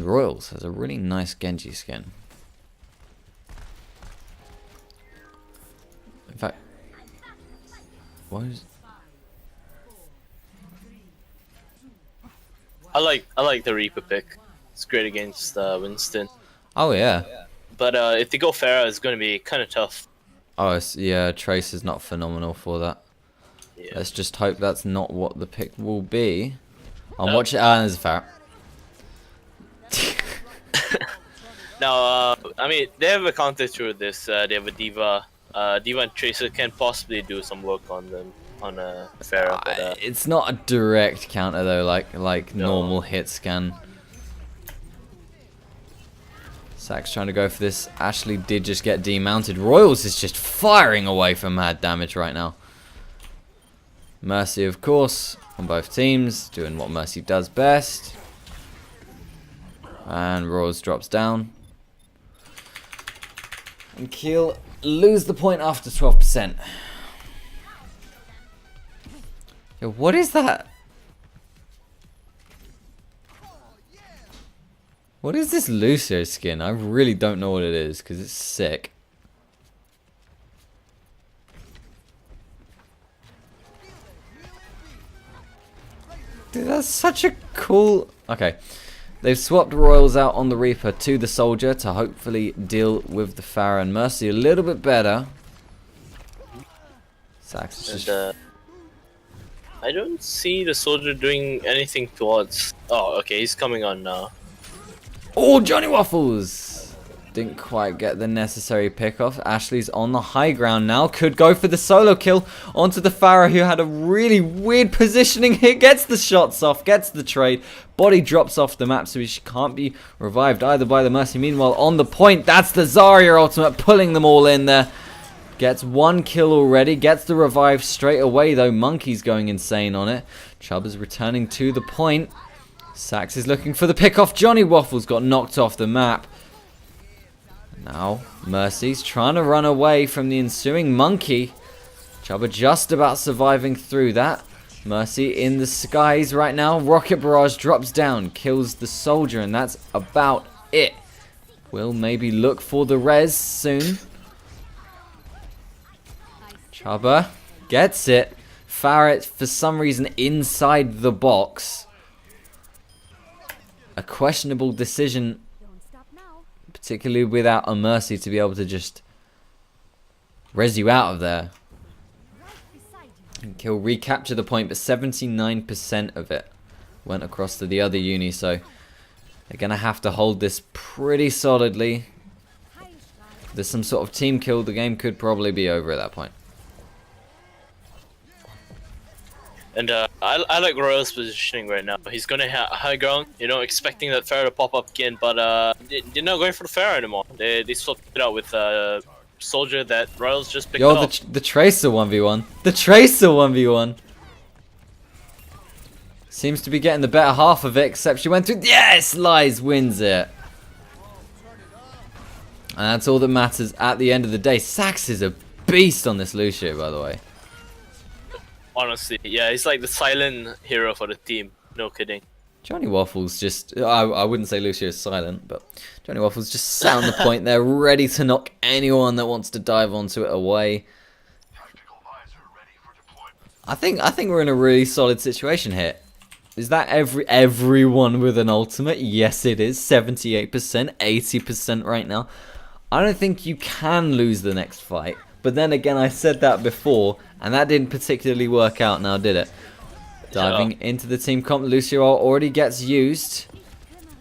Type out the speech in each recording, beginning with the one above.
Royals has a really nice Genji skin. In fact, what is... I like the Reaper pick. It's great against Winston. Oh yeah. But if they go Pharah, it's going to be kind of tough. Oh yeah, Trace is not phenomenal for that. Yeah. Let's just hope that's not what the pick will be. I'll watch it. Ah, there's a Pharah. Now, I mean, they have a counter to this. They have a Diva. Diva and Tracer can possibly do some work on them, on Pharah. But, It's not a direct counter though, like No. normal hits can. Sack's trying to go for this. Ashley did just get demounted. Royals is just firing away for mad damage right now. Mercy, of course, on both teams, doing what Mercy does best. And Royals drops down. And Keel lose the point after 12%. Yo, what is that? What is this Lucio skin? I really don't know what it is because it's sick. Dude, that's such a cool... Okay. They've swapped Royals out on the Reaper to the Soldier to hopefully deal with the Pharah and Mercy a little bit better. Sax is just... I don't see the Soldier doing anything towards... Oh, okay, he's coming on now. Oh, Johnny Waffles! Didn't quite get the necessary pick off. Ashley's on the high ground now. Could go for the solo kill onto the Pharah, who had a really weird positioning here. Gets the shots off, gets the trade. Body drops off the map, so she can't be revived either by the Mercy. Meanwhile, on the point, that's the Zarya ultimate, pulling them all in there. Gets one kill already. Gets the revive straight away, though. Monkey's going insane on it. Chubb is returning to the point. Sax is looking for the pick off. Johnny Waffles got knocked off the map. Now, Mercy's trying to run away from the ensuing Monkey. Chubba just about surviving through that. Mercy in the skies right now. Rocket Barrage drops down, kills the Soldier, and that's about it. We'll maybe look for the res soon. Chubba gets it. Farrett, for some reason, inside the box. A questionable decision, particularly without a Mercy to be able to just res you out of there. And Kill recapture the point, but 79% of it went across to the other uni, so they're going to have to hold this pretty solidly. If there's some sort of team kill, the game could probably be over at that point. And I like Royal's positioning right now. He's gonna high ground, you know, expecting that Pharah to pop up again, but they're not going for the Pharah anymore. They swapped it out with Soldier that Royals just picked up. The Tracer 1v1. The Tracer 1v1. Seems to be getting the better half of it, except she went through. Yes! Lies wins it. And that's all that matters at the end of the day. Sax is a beast on this Lucio, by the way. Honestly, yeah, he's like the silent hero for the team. No kidding. Johnny Waffles just... I wouldn't say Lucio is silent, but Johnny Waffles just sat on the point there, ready to knock anyone that wants to dive onto it away. I think we're in a really solid situation here. Is that everyone with an ultimate? Yes, it is. 78%, 80% right now. I don't think you can lose the next fight. But then again, I said that before, and that didn't particularly work out now, did it? Diving into the team comp, Lucio already gets used.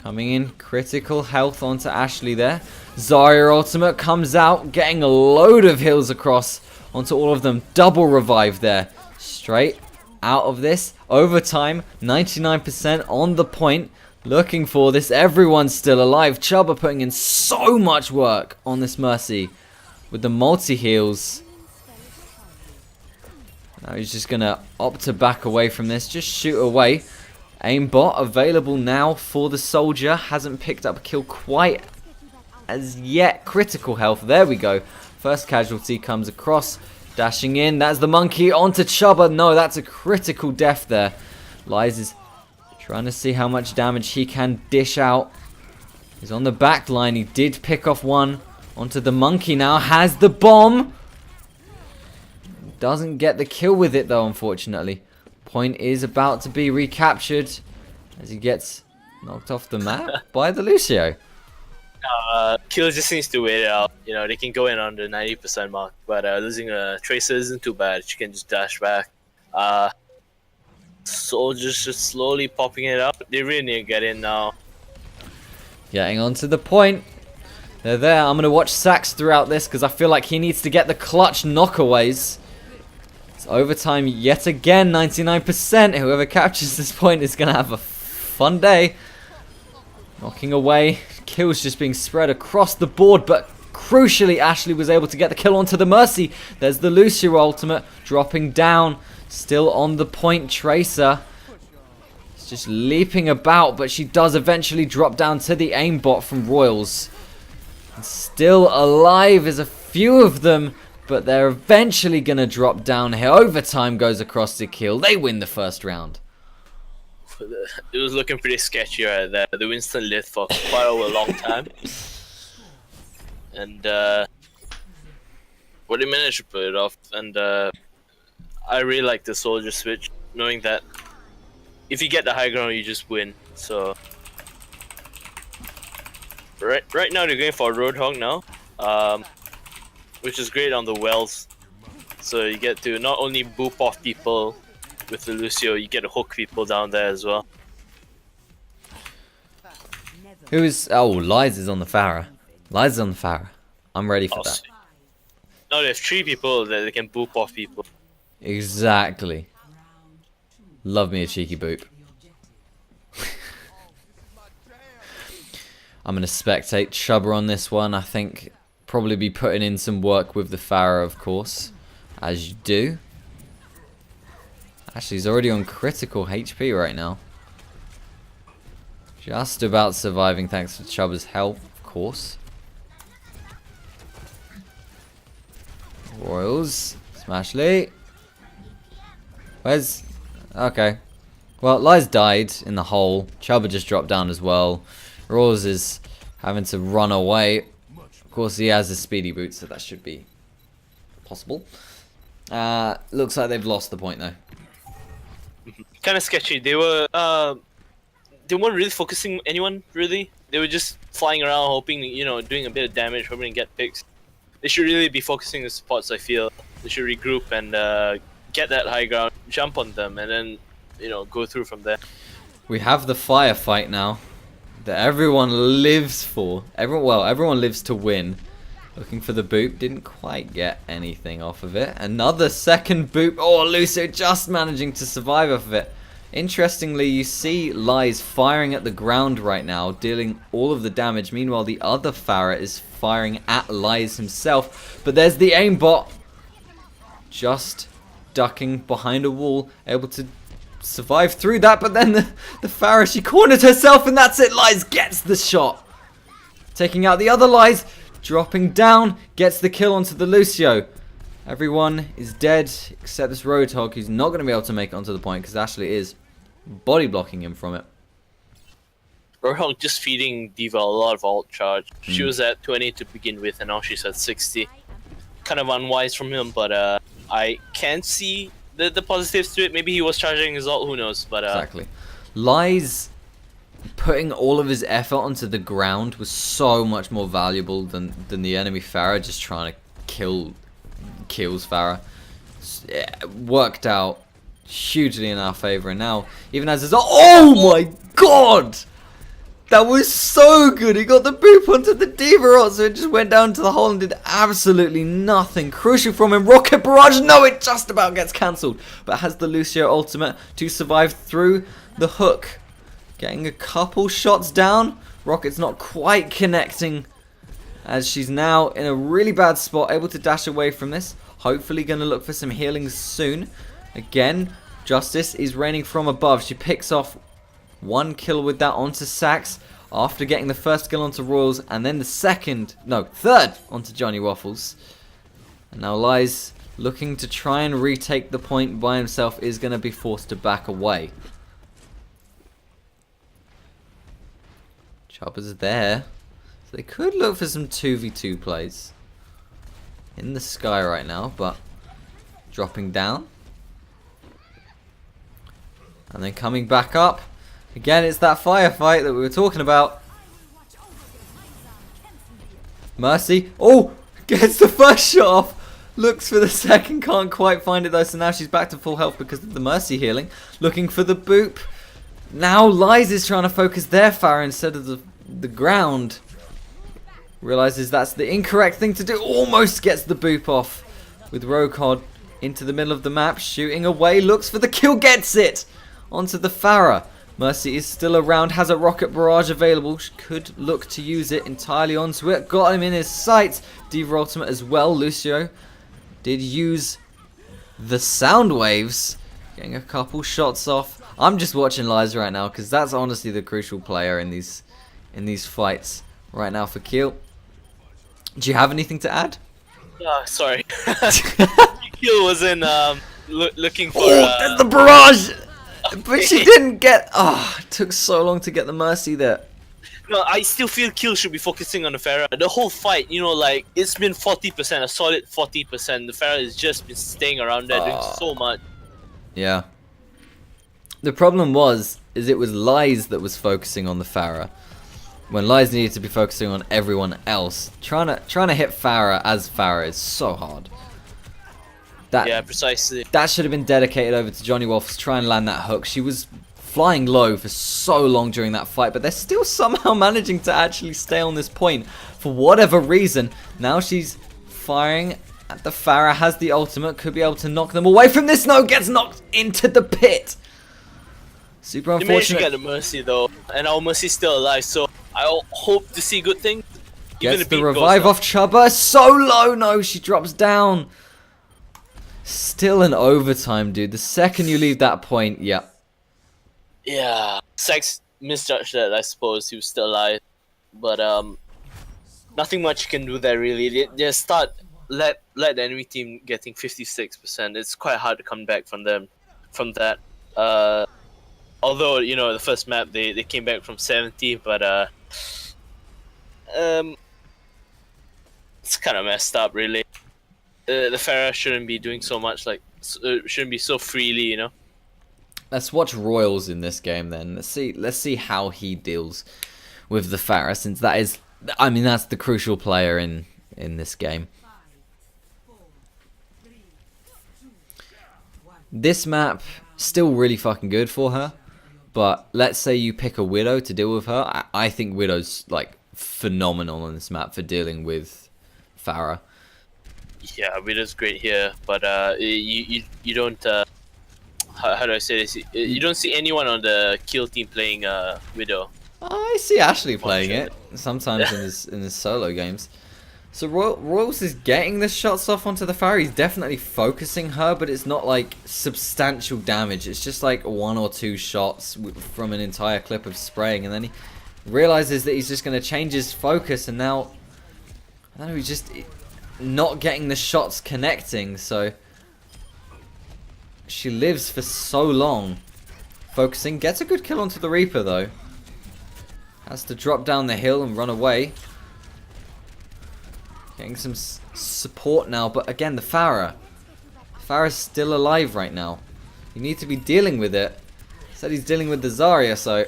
Coming in, critical health onto Ashley there. Zarya ultimate comes out, getting a load of heals across onto all of them. Double revive there. Straight out of this. Overtime, 99% on the point. Looking for this. Everyone's still alive. Chubba putting in so much work on this Mercy with the multi-heals. Now he's just going to opt to back away from this. Just shoot away. Aimbot available now for the Soldier. Hasn't picked up a kill quite as yet. Critical health. There we go. First casualty comes across. Dashing in. That's the Monkey onto Chubba. No, that's a critical death there. Lies is trying to see how much damage he can dish out. He's on the back line. He did pick off one onto the monkey now. Has the bomb. Doesn't get the kill with it though, unfortunately. Point is about to be recaptured as he gets knocked off the map by the Lucio. Kill just needs to wait it out. You know, they can go in on the 90% mark, but losing a Tracer isn't too bad. She can just dash back. Soldiers just slowly popping it up. They really need to get in now. Getting onto the point. They're there. I'm going to watch Sax throughout this because I feel like he needs to get the clutch knockaways. It's overtime yet again, 99%. Whoever captures this point is going to have a fun day. Knocking away. Kills just being spread across the board, but crucially, Ashley was able to get the kill onto the Mercy. There's the Lucio ultimate dropping down. Still on the point, Tracer. It's just leaping about, but she does eventually drop down to the aimbot from Royals. And still alive is a few of them, but they're eventually going to drop down here. Overtime goes across the kill. They win the first round. It was looking pretty sketchy right there. The Winston lived for quite a long time. And, well, they managed to pull it off. And, I really like the soldier switch, knowing that if you get the high ground, you just win. So, right now they're going for a Roadhog now, which is great on the wells. So you get to not only boop off people with the Lucio, you get to hook people down there as well. Oh, Lies is on the Pharah. Lies is on the Pharah. I'm ready for that. No, they have 3 people that they can boop off people. Exactly. Love me a cheeky boop. I'm going to spectate Chubba on this one. I think probably be putting in some work with the Pharah, of course. As you do. Actually, he's already on critical HP right now. Just about surviving thanks to Chubba's help, of course. Royals. Smashley. Where's... Okay. Well, Lies died in the hole. Chubba just dropped down as well. Royals is having to run away. Of course, he has a speedy boot, so that should be possible. Looks like they've lost the point, though. Kind of sketchy. They weren't really focusing anyone, really. They were just flying around, hoping, you know, doing a bit of damage, hoping to get picks. They should really be focusing the spots, I feel. They should regroup and get that high ground, jump on them, and then, you know, go through from there. We have the firefight now that everyone lives for. Everyone lives to win. Looking for the boop, didn't quite get anything off of it. Another second boop. Oh, Lucio just managing to survive off of it. Interestingly, you see Lies firing at the ground right now, dealing all of the damage. Meanwhile, the other Pharah is firing at Lies himself. But there's the aimbot. Just ducking behind a wall, able to survive through that. But then the Pharah, she cornered herself, and that's it. Lies gets the shot. Taking out the other Lies. Dropping down, gets the kill onto the Lucio. Everyone is dead except this Roadhog, who's not going to be able to make it onto the point because Ashley is body blocking him from it. Roadhog just feeding D.Va a lot of ult charge. She was at 20 to begin with, and now she's at 60. Kind of unwise from him, but I can see the positives to it. Maybe he was charging his ult, who knows? But exactly. Lies putting all of his effort onto the ground was so much more valuable than the enemy Pharah just trying to kills Pharah. It worked out hugely in our favor, and now even as his oh my god, that was so good. He got the boop onto the D.Va ult, so it just went down to the hole and did absolutely nothing. Crucial from him. Rocket barrage, no, it just about gets cancelled, but has the Lucio ultimate to survive through the hook. Getting a couple shots down. Rocket's not quite connecting, as she's now in a really bad spot, able to dash away from this. Hopefully going to look for some healing soon. Again, Justice is raining from above. She picks off one kill with that onto Sax after getting the first kill onto Royals, and then the third onto Johnny Waffles. And now Lies looking to try and retake the point by himself, is going to be forced to back away. Chopper's there. So they could look for some 2v2 plays. In the sky right now, but dropping down. And then coming back up. Again, it's that firefight that we were talking about. Mercy. Oh! Gets the first shot off. Looks for the second. Can't quite find it though. So now she's back to full health because of the Mercy healing. Looking for the boop. Now Lies is trying to focus their Pharah instead of the ground. Realizes that's the incorrect thing to do. Almost gets the boop off. With Rokod into the middle of the map. Shooting away. Looks for the kill. Gets it. Onto the Pharah. Mercy is still around, has a rocket barrage available, could look to use it entirely onto it, got him in his sights. Diva ultimate as well. Lucio did use the sound waves, getting a couple shots off. I'm just watching Lies right now because that's honestly the crucial player in these fights right now for Kiel. Do you have anything to add? Sorry. Kiel was in looking for. There's the barrage. But she didn't get... it took so long to get the Mercy there. No, I still feel Kiel should be focusing on the Pharah. The whole fight, you know, like, it's been 40%, a solid 40%. The Pharah has just been staying around there doing so much. Yeah. The problem is it was Lies that was focusing on the Pharah. When Lies needed to be focusing on everyone else. Trying to hit Pharah as Pharah is so hard. Yeah, precisely. That should have been dedicated over to Johnny Wolf to try and land that hook. She was flying low for so long during that fight, but they're still somehow managing to actually stay on this point for whatever reason. Now she's firing at the Pharah, has the ultimate, could be able to knock them away from this. No, gets knocked into the pit. Super unfortunate. They managed to get the Mercy though, and our Mercy's still alive, so I hope to see good things. Gets the revive off Chubba. So low, no, she drops down. Still an overtime, dude. The second you leave that point, yeah. Yeah, Sex misjudged that, I suppose. He was still alive. But, nothing much you can do there, really. They let the enemy team getting 56%. It's quite hard to come back from that. Although, you know, the first map, they came back from 70, but, it's kind of messed up, really. The Pharah shouldn't be doing so much, like, shouldn't be so freely, you know. Let's watch Royals in this game then. Let's see how he deals with the Pharah, since that is, I mean, that's the crucial player in this game. This map still really fucking good for her, but let's say you pick a Widow to deal with her. I think Widow's like phenomenal on this map for dealing with Pharah. Yeah, Widow's great here, but you don't how do I say this? You don't see anyone on the kill team playing Widow. I see Ashley playing it sometimes in his solo games. So Royals is getting the shots off onto the Pharah. He's definitely focusing her, but it's not like substantial damage. It's just like 1 or 2 shots from an entire clip of spraying, and then he realizes that he's just going to change his focus, and now I don't know, he's just not getting the shots connecting. So she lives for so long focusing, gets a good kill onto the Reaper though, has to drop down the hill and run away, getting some support now. But again, the Pharah's still alive right now. You need to be dealing with it. Said he's dealing with the Zarya, so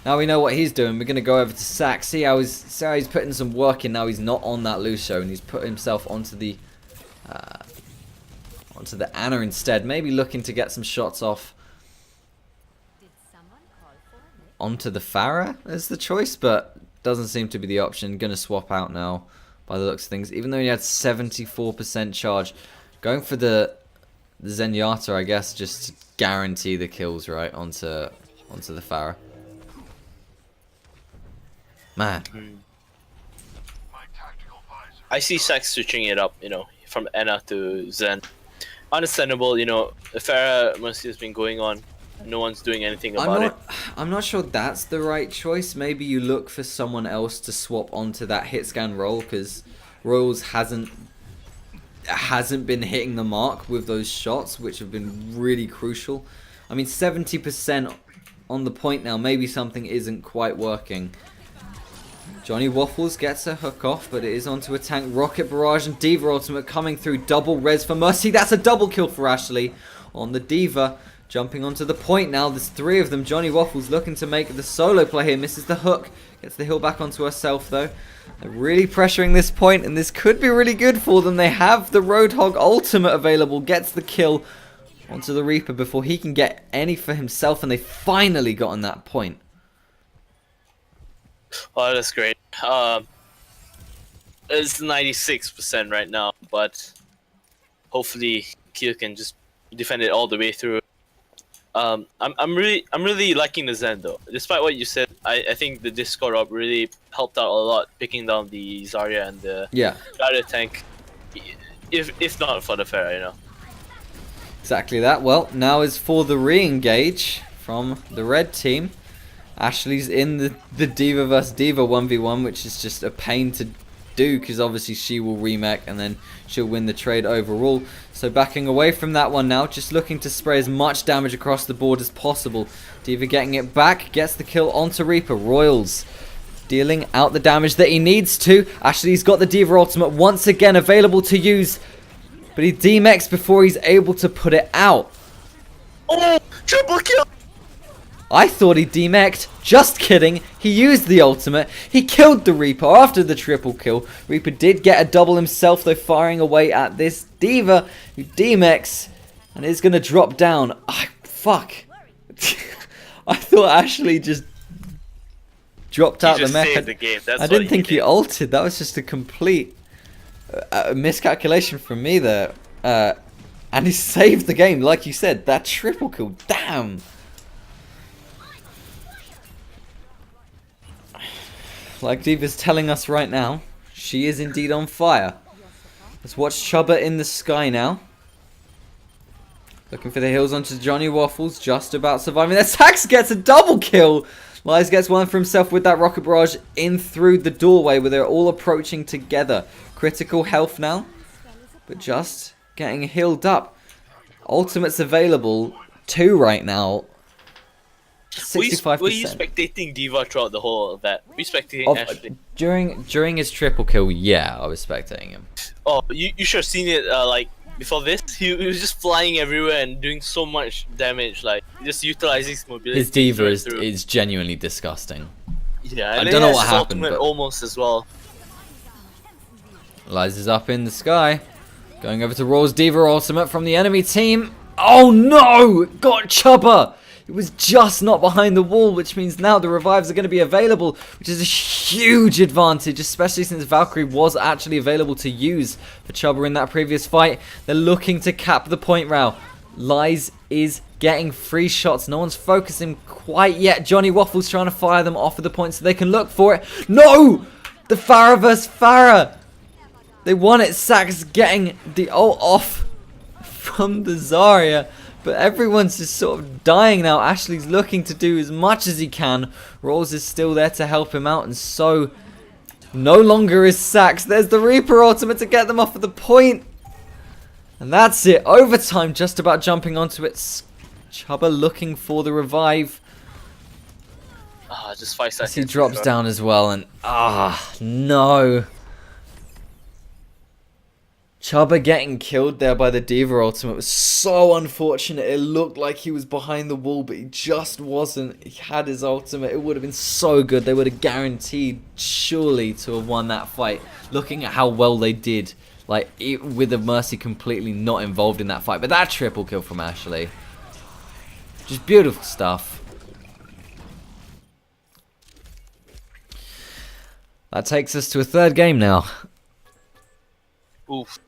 now we know what he's doing. We're going to go over to Sack, see how he's putting some work in. Now he's not on that Lucio, and he's put himself onto the Ana instead. Maybe looking to get some shots off onto the Pharah as the choice, but doesn't seem to be the option. Going to swap out now by the looks of things, even though he had 74% charge. Going for the Zenyatta, I guess, just to guarantee the kills right onto the Pharah. Man. I see Sax switching it up, you know, from Ana to Zen. Understandable, you know, the Pharah Mercy has been going on. No one's doing anything about it. I'm not sure that's the right choice. Maybe you look for someone else to swap onto that hit scan role, because Royals hasn't been hitting the mark with those shots, which have been really crucial. I mean, 70% on the point now. Maybe something isn't quite working. Johnny Waffles gets a hook off, but it is onto a tank. Rocket Barrage and D.Va Ultimate coming through. Double res for Mercy. That's a double kill for Ashley on the D.Va. Jumping onto the point now. There's 3 of them. Johnny Waffles looking to make the solo play here. Misses the hook. Gets the heal back onto herself, though. They're really pressuring this point, and this could be really good for them. They have the Roadhog Ultimate available. Gets the kill onto the Reaper before he can get any for himself, and they finally got on that point. Oh, that's great. It's 96% right now, but hopefully Kiel can just defend it all the way through. I'm really liking the Zen though. Despite what you said, I think the Discord up really helped out a lot, picking down the Zarya and the other tank. If not for the Pharah, you know. Exactly that. Well, now is for the re-engage from the red team. Ashley's in the D.Va vs D.Va 1v1, which is just a pain to do because obviously she will remake and then she'll win the trade overall. So backing away from that one now, just looking to spray as much damage across the board as possible. D.Va getting it back, gets the kill onto Reaper. Royals dealing out the damage that he needs to. Ashley's got the D.Va ultimate once again available to use, but he demexes before he's able to put it out. Oh, triple kill! I thought he demexed. Just kidding. He used the ultimate. He killed the Reaper after the triple kill. Reaper did get a double himself, though, firing away at this D.Va, who demexes and is going to drop down. Fuck. I thought Ashley just dropped out the mech. I didn't think he ulted. That was just a complete miscalculation from me there. And he saved the game, like you said. That triple kill. Damn. Like D.Va's telling us right now, she is indeed on fire. Let's watch Chubba in the sky now. Looking for the heals onto Johnny Waffles, just about surviving. There, Sax gets a double kill. Lies gets one for himself with that rocket barrage in through the doorway where they're all approaching together. Critical health now, but just getting healed up. Ultimates available, 2 right now. 65%. Were you spectating D.Va throughout the whole of that? Were you spectating Ashley? During his triple kill, yeah, I was spectating him. Oh, you should have seen it like before this. He was just flying everywhere and doing so much damage, like just utilizing his mobility. His D.Va is genuinely disgusting. Yeah, I don't know what happened, but almost as well. Lies is up in the sky. Going over to Raw's D.Va ultimate from the enemy team. Oh no! Got Chubba! It was just not behind the wall, which means now the revives are going to be available, which is a huge advantage, especially since Valkyrie was actually available to use for Chubba in that previous fight. They're looking to cap the point row. Lies is getting free shots. No one's focusing quite yet. Johnny Waffles trying to fire them off of the point so they can look for it. No! The Pharah vs. Pharah! They won it. Sax getting the ult off from the Zarya. But everyone's just sort of dying now. Ashley's looking to do as much as he can. Rolls is still there to help him out. And so, no longer is Sax. There's the Reaper ultimate to get them off of the point. And that's it. Overtime just about jumping onto it. Chubba looking for the revive. Just 5 seconds. He drops down as well. And, no. Chubba getting killed there by the D.Va ultimate was so unfortunate. It looked like he was behind the wall, but he just wasn't. He had his ultimate. It would have been so good. They would have guaranteed, surely, to have won that fight. Looking at how well they did, like with the Mercy completely not involved in that fight. But that triple kill from Ashley, just beautiful stuff. That takes us to a 3rd game now. Oof.